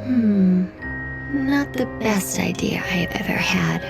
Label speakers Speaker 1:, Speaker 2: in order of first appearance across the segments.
Speaker 1: Not the best idea I've ever had.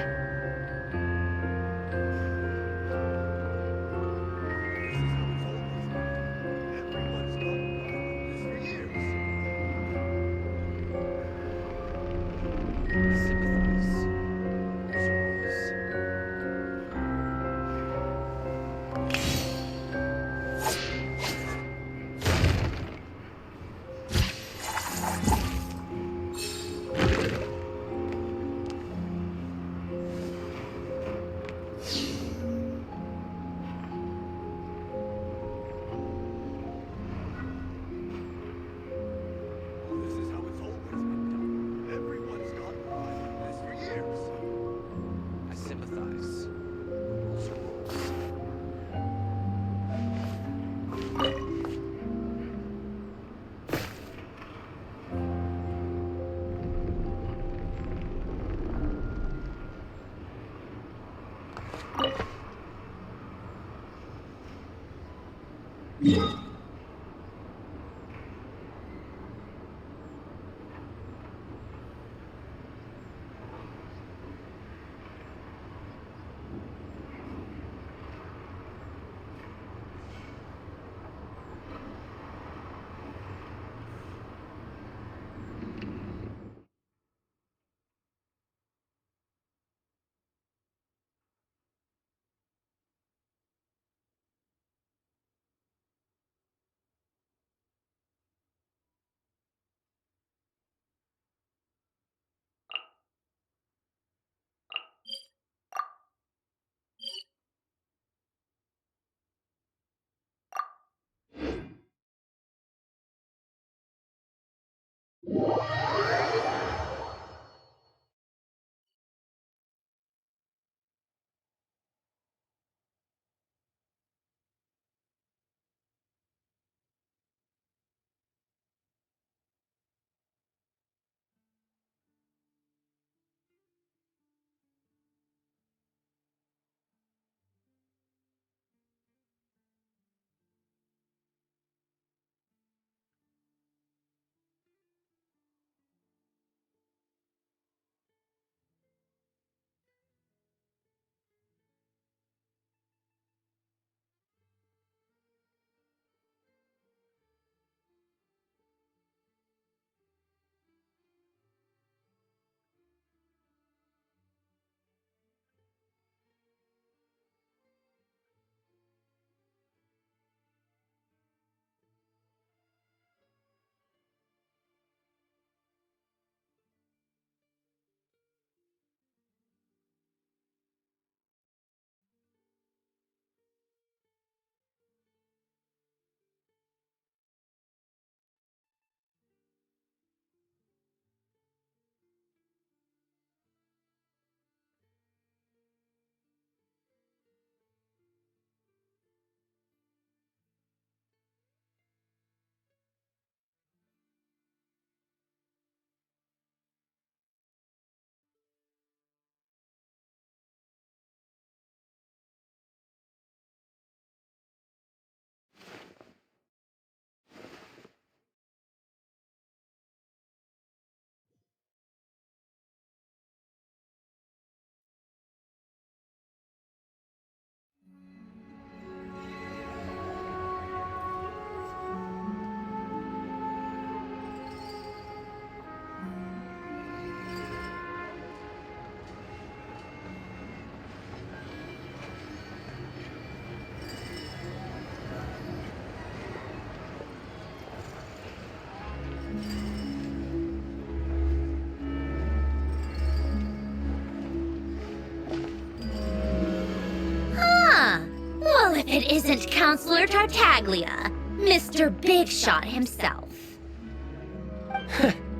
Speaker 2: If it isn't Counselor Tartaglia, Mr. Big Shot himself.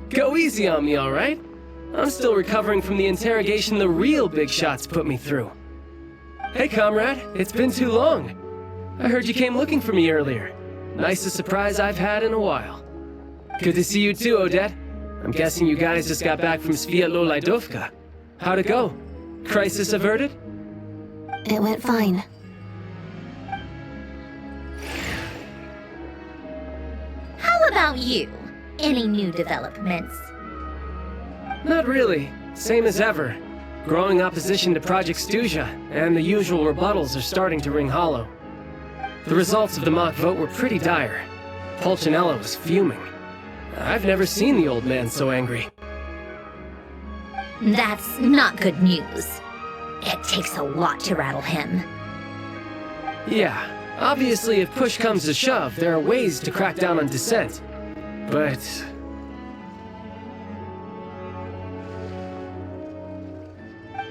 Speaker 3: Go easy on me, all right? I'm still recovering from the interrogation the real Big Shots put me through. Hey, comrade, it's been too long. I heard you came looking for me earlier. Nicest surprise I've had in a while. Good to see you too, Odette. I'm guessing you guys just got back from Sviatlo-Lajdovka. How'd it go? Crisis averted?
Speaker 1: It went fine.
Speaker 2: How about you? Any new developments?
Speaker 3: Not really. Same as ever. Growing opposition to Project Snezhnaya, and the usual rebuttals are starting to ring hollow. The results of the mock vote were pretty dire. Pulcinella was fuming. I've never seen the old man so angry.
Speaker 2: That's not good news. It takes a lot to rattle him.
Speaker 3: Yeah, obviously if push comes to shove, there are ways to crack down on dissent. But...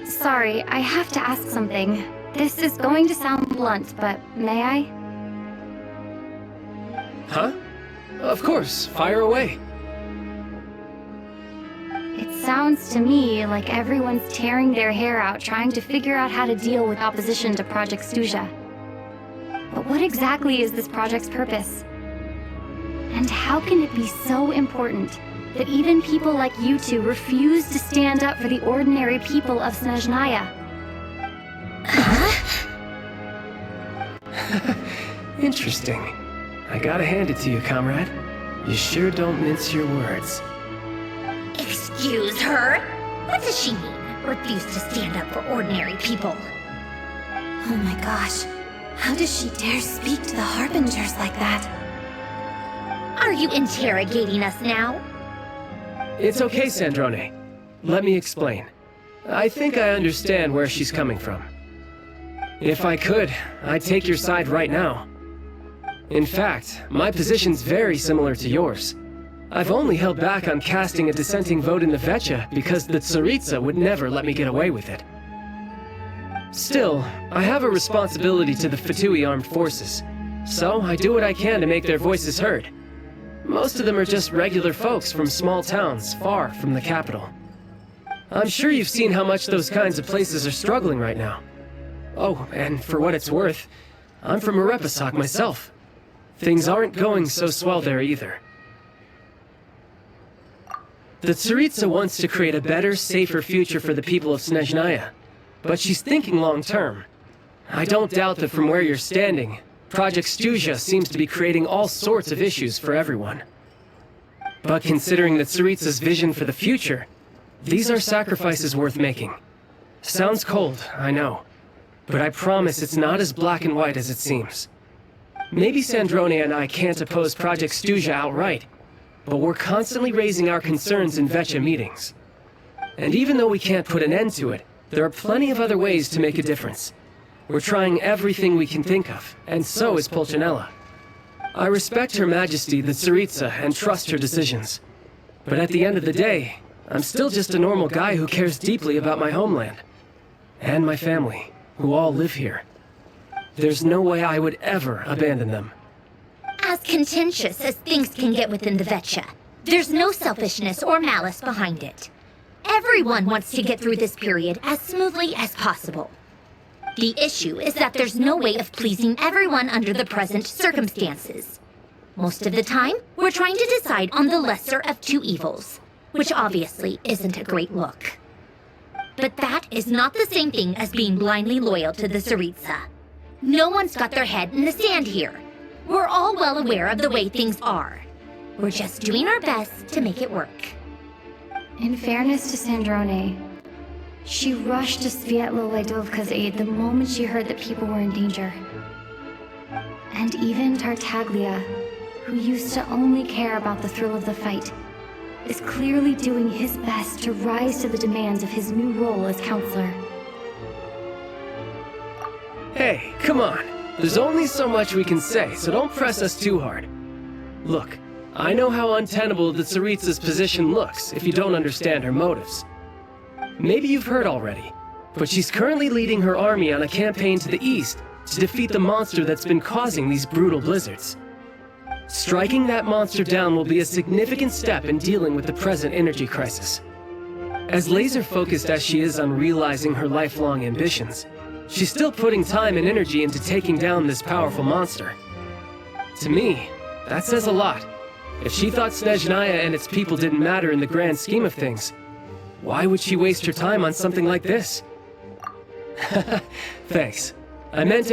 Speaker 4: Sorry, I have to ask something. This is going to sound blunt, but may I?
Speaker 3: Huh? Of course, fire away.
Speaker 4: It sounds to me like everyone's tearing their hair out trying to figure out how to deal with opposition to Project Snezhnaya. But what exactly is this project's purpose? And how can it be so important that even people like you two refuse to stand up for the ordinary people of Snezhnaya?
Speaker 3: Interesting. I gotta hand it to you, comrade. You sure don't mince your words.
Speaker 2: Excuse her? What does she mean? Refuse to stand up for ordinary people.
Speaker 4: Oh my gosh. How does she dare speak to the Harbingers like that?
Speaker 2: Are you interrogating us now?
Speaker 3: It's okay, Snezhnaya. Let me explain. I think I understand where she's coming from. If I could, I'd take your side right now. In fact, my position's very similar to yours. I've only held back on casting a dissenting vote in the Vecha because the Tsaritsa would never let me get away with it. Still, I have a responsibility to the Fatui armed forces, so I do what I can to make their voices heard. Most of them are just regular folks from small towns far from the capital. I'm sure you've seen how much those kinds of places are struggling right now. Oh, and for what it's worth, I'm from Arepasak myself. Things aren't going so swell there either. The Tsaritsa wants to create a better, safer future for the people of Snezhnaya, but she's thinking long-term. I don't doubt that from where you're standing, Project Snezhnaya seems to be creating all sorts of issues for everyone. But considering the Tsaritsa's vision for the future, these are sacrifices worth making. Sounds cold, I know, but I promise it's not as black and white as it seems. Maybe Snezhnaya and I can't oppose Project Snezhnaya outright, but we're constantly raising our concerns in Vecha meetings. And even though we can't put an end to it, there are plenty of other ways to make a difference. We're trying everything we can think of, and so is Pulcinella. I respect Her Majesty, the Tsaritsa, and trust her decisions. But at the end of the day, I'm still just a normal guy who cares deeply about my homeland. And my family, who all live here. There's no way I would ever abandon them.
Speaker 2: As contentious as things can get within the Vecha, there's no selfishness or malice behind it. Everyone wants to get through this period as smoothly as possible. The issue is that there's no way of pleasing everyone under the present circumstances. Most of the time, we're trying to decide on the lesser of two evils, which obviously isn't a great look. But that is not the same thing as being blindly loyal to the Tsaritsa. No one's got their head in the sand here. We're all well aware of the way things are. We're just doing our best to make it work.
Speaker 4: In fairness to Snezhnaya, she rushed to Sviatlo-Ledovka's aid the moment she heard that people were in danger. And even Tartaglia, who used to only care about the thrill of the fight, is clearly doing his best to rise to the demands of his new role as counselor.
Speaker 3: Hey, come on. There's only so much we can say, so don't press us too hard. Look, I know how untenable the Tsaritsa's position looks if you don't understand her motives. Maybe you've heard already, but she's currently leading her army on a campaign to the east to defeat the monster that's been causing these brutal blizzards. Striking that monster down will be a significant step in dealing with the present energy crisis. As laser-focused as she is on realizing her lifelong ambitions, she's still putting time and energy into taking down this powerful monster. To me, that says a lot. If she thought Snezhnaya and its people didn't matter in the grand scheme of things, why would she waste her time on something like this? Thanks. I meant